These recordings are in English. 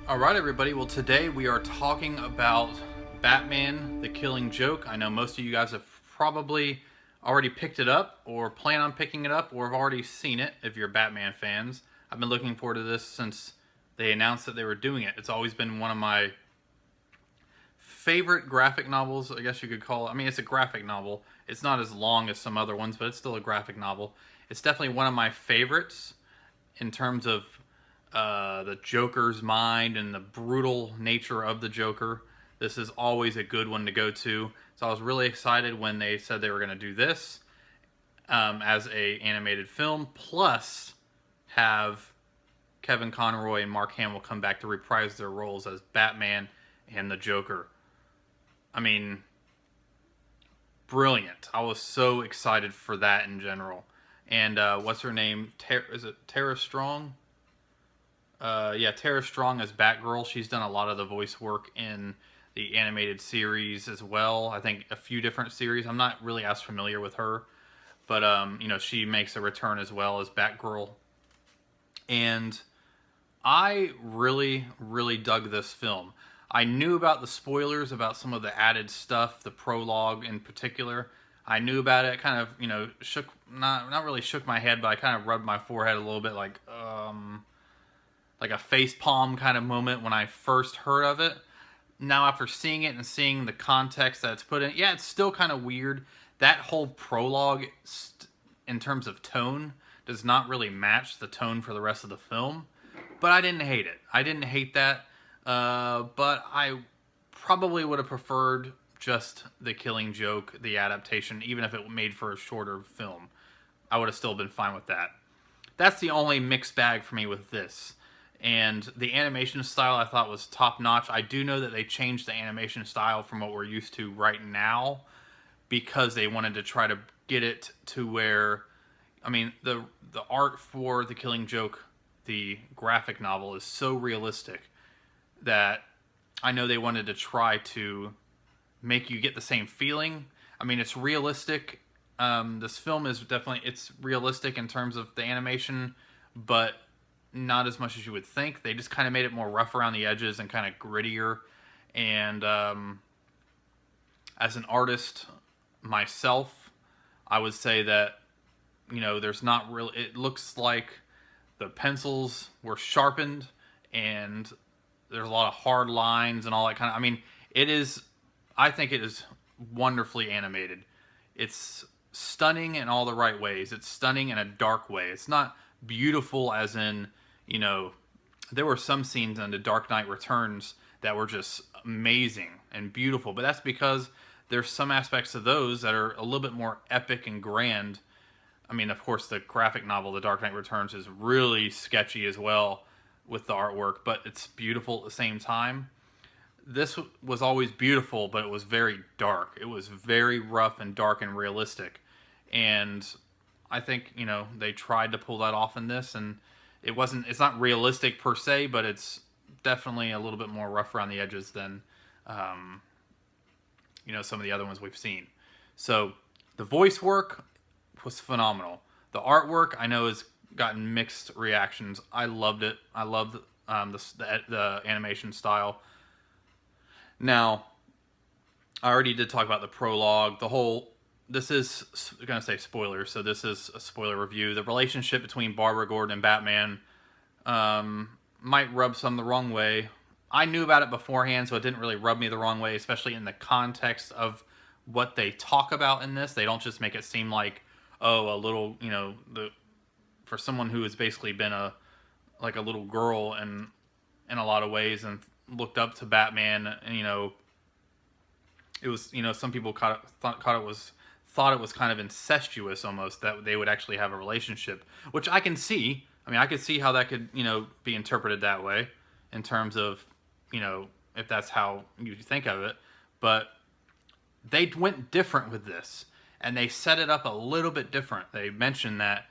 Alright, everybody. Well, today we are talking about Batman the Killing Joke. I know most of you guys have probably already picked it up, or plan on picking it up, or have already seen it if you're Batman fans. I've been looking forward to this since they announced that they were doing it. It's always been one of my favorite graphic novels, I guess you could call it. I mean, it's a graphic novel. It's not as long as some other ones, but it's still a graphic novel. It's definitely one of my favorites in terms of the Joker's mind and the brutal nature of the Joker. This is always a good one to go to. So I was really excited when they said they were going to do this as a animated film, plus have Kevin Conroy and Mark Hamill come back to reprise their roles as Batman and the Joker. I mean, brilliant. I was so excited for that in general. And what's her name? Is it Tara Strong? Yeah, Tara Strong as Batgirl. She's done a lot of the voice work in the animated series as well. I think a few different series. I'm not really as familiar with her, but she makes a return as well as Batgirl. And I really, really dug this film. I knew about the spoilers, about some of the added stuff, the prologue in particular. I knew about it. Kind of, shook not really shook my head, but I kind of rubbed my forehead a little bit, like a face palm kind of moment when I first heard of it. Now, after seeing it and seeing the context that it's put in, yeah, it's still kind of weird. That whole prologue, in terms of tone, does not really match the tone for the rest of the film. But I didn't hate it. I didn't hate that. But I probably would have preferred just The Killing Joke, the adaptation, even if it made for a shorter film. I would have still been fine with that. That's the only mixed bag for me with this. And the animation style I thought was top notch. I do know that they changed the animation style from what we're used to right now because they wanted to try to get it to where, I mean, the art for The Killing Joke, the graphic novel, is so realistic that I know they wanted to try to make you get the same feeling. I mean, it's realistic. This film is definitely, it's realistic in terms of the animation, but not as much as you would think. They just kind of made it more rough around the edges and kind of grittier. And as an artist myself, I would say that, there's not really, it looks like the pencils were sharpened and there's a lot of hard lines and all that kind of, I mean, I think it is wonderfully animated. It's stunning in all the right ways. It's stunning in a dark way. It's not beautiful as in, there were some scenes in The Dark Knight Returns that were just amazing and beautiful, but that's because there's some aspects of those that are a little bit more epic and grand. I mean, of course, the graphic novel The Dark Knight Returns is really sketchy as well with the artwork, but it's beautiful at the same time. This was always beautiful, but it was very dark. It was very rough and dark and realistic. And I think, they tried to pull that off in this, and it's not realistic per se, but it's definitely a little bit more rough around the edges than, some of the other ones we've seen. So the voice work was phenomenal. The artwork, I know, has gotten mixed reactions. I loved it. I loved the animation style. Now, I already did talk about the prologue. This is going to say spoilers, so this is a spoiler review. The relationship between Barbara Gordon and Batman might rub some the wrong way. I knew about it beforehand, so it didn't really rub me the wrong way, especially in the context of what they talk about in this. They don't just make it seem like, oh, a little, for someone who has basically been a little girl in a lot of ways and looked up to Batman, and it was, some people thought it was kind of incestuous almost, that they would actually have a relationship, which I can see. I mean, I could see how that could, be interpreted that way in terms of, if that's how you think of it. But they went different with this, and they set it up a little bit different. They mentioned that,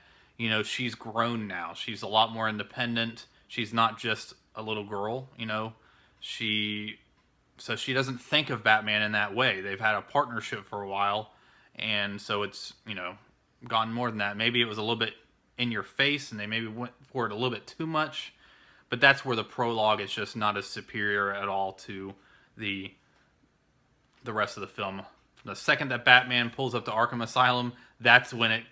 she's grown now. She's a lot more independent. She's not just a little girl, so she doesn't think of Batman in that way. They've had a partnership for a while, and so it's, gone more than that. Maybe it was a little bit in your face, and they maybe went for it a little bit too much. But that's where the prologue is just not as superior at all to the rest of the film. From the second that Batman pulls up to Arkham Asylum, that's when it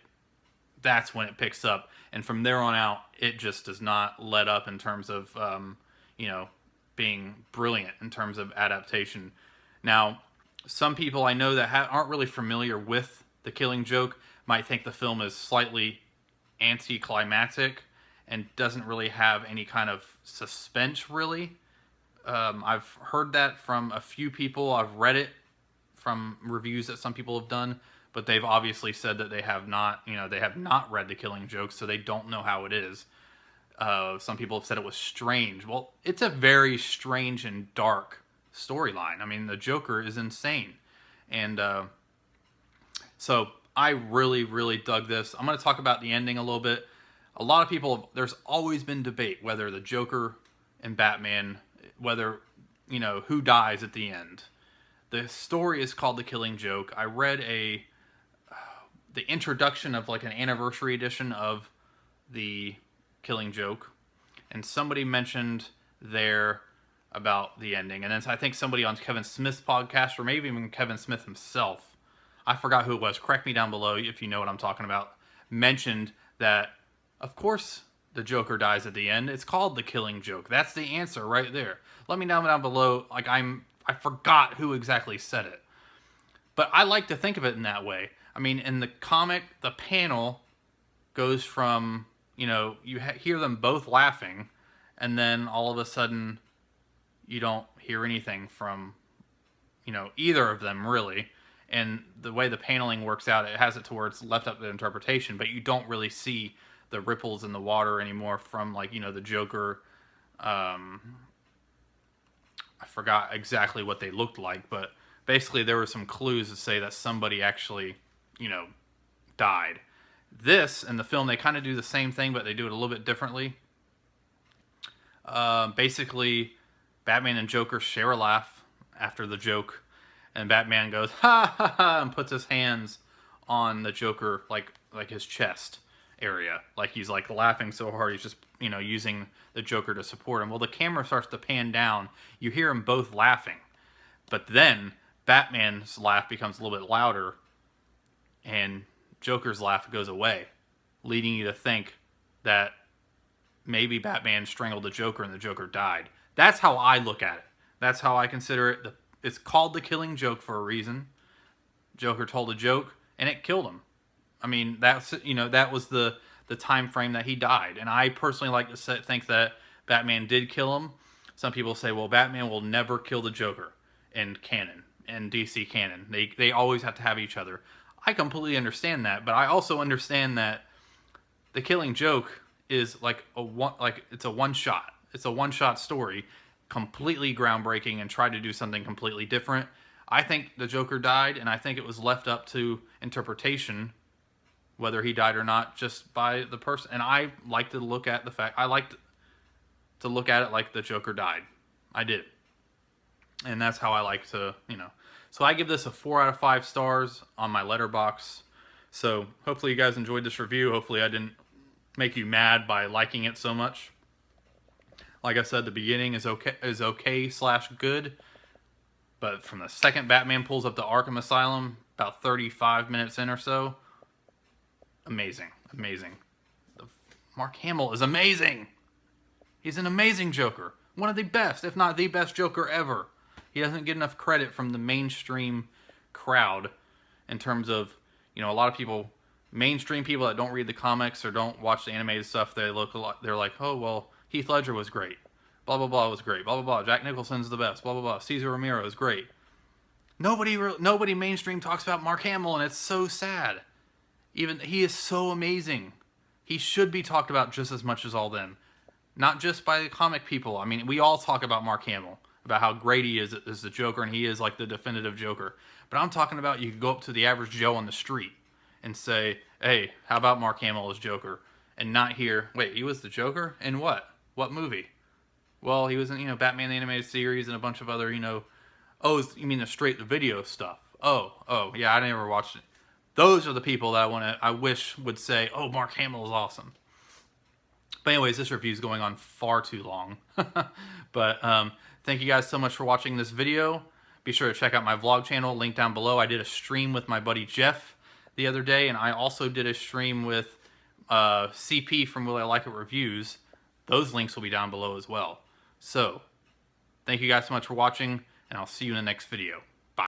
picks up, and from there on out, it just does not let up in terms of being brilliant in terms of adaptation. Now, some people I know that aren't really familiar with The Killing Joke might think the film is slightly anticlimactic and doesn't really have any kind of suspense, really. I've heard that from a few people. I've read it from reviews that some people have done, but they've obviously said that they have not read The Killing Joke, so they don't know how it is. Some people have said it was strange. Well, it's a very strange and dark storyline. I mean, the Joker is insane. And so I really, really dug this. I'm going to talk about the ending a little bit. A lot of people, there's always been debate whether the Joker and Batman, whether, who dies at the end. The story is called The Killing Joke. I read the introduction of like an anniversary edition of The Killing Joke, and somebody mentioned there about the ending, and then I think somebody on Kevin Smith's podcast, or maybe even Kevin Smith himself, I forgot who it was, correct me down below if you know what I'm talking about, mentioned that of course the Joker dies at the end. It's called The Killing Joke. That's the answer right there. Let me know down below. Like I forgot who exactly said it, but I like to think of it in that way. I mean, in the comic, the panel goes from, you hear them both laughing, and then all of a sudden you don't hear anything from, either of them really. And the way the paneling works out, it has it to where it's left up to interpretation, but you don't really see the ripples in the water anymore from, like, the Joker. I forgot exactly what they looked like, but basically there were some clues to say that somebody actually, died. This, in the film, they kind of do the same thing, but they do it a little bit differently. Basically, Batman and Joker share a laugh after the joke, and Batman goes, ha ha ha, and puts his hands on the Joker, like his chest area. Like he's like laughing so hard, he's just, using the Joker to support him. Well, the camera starts to pan down. You hear them both laughing. But then Batman's laugh becomes a little bit louder, and Joker's laugh goes away, leading you to think that maybe Batman strangled the Joker and the Joker died. That's how I look at it. That's how I consider it. It's called The Killing Joke for a reason. Joker told a joke, and it killed him. I mean, that was the time frame that he died. And I personally like to think that Batman did kill him. Some people say, well, Batman will never kill the Joker in canon, in DC canon. They always have to have each other. I completely understand that, but I also understand that The Killing Joke is it's a one shot. It's a one shot story, completely groundbreaking, and tried to do something completely different. I think the Joker died, and I think it was left up to interpretation whether he died or not, just by the person. And I like to look at the fact, I like to look at it like the Joker died. I did. And that's how I like to, So I give this a 4 out of 5 stars on my Letterboxd. So hopefully you guys enjoyed this review. Hopefully I didn't make you mad by liking it so much. Like I said, the beginning is okay/good. But from the second Batman pulls up to Arkham Asylum, about 35 minutes in or so, amazing. Mark Hamill is amazing. He's an amazing Joker. One of the best, if not the best Joker ever. He doesn't get enough credit from the mainstream crowd in terms of, a lot of people, mainstream people that don't read the comics or don't watch the animated stuff, they're like, oh, well, Heath Ledger was great. Blah, blah, blah was great. Blah, blah, blah. Jack Nicholson's the best. Blah, blah, blah. Cesar Romero is great. Nobody mainstream talks about Mark Hamill, and it's so sad. He is so amazing. He should be talked about just as much as all them. Not just by the comic people. I mean, we all talk about Mark Hamill, about how great he is as the Joker, and he is like the definitive Joker. But I'm talking about, you could go up to the average Joe on the street and say, hey, how about Mark Hamill as Joker? And not hear, wait, he was the Joker? In what? What movie? Well, he was in, Batman the Animated Series and a bunch of other, oh, you mean the video stuff? Oh, yeah, I never watched it. Those are the people that I wish would say, oh, Mark Hamill is awesome. But anyways, this review is going on far too long. But thank you guys so much for watching this video. Be sure to check out my vlog channel, link down below. I did a stream with my buddy Jeff the other day, and I also did a stream with CP from Will I Like It Reviews. Those links will be down below as well. So, thank you guys so much for watching, and I'll see you in the next video.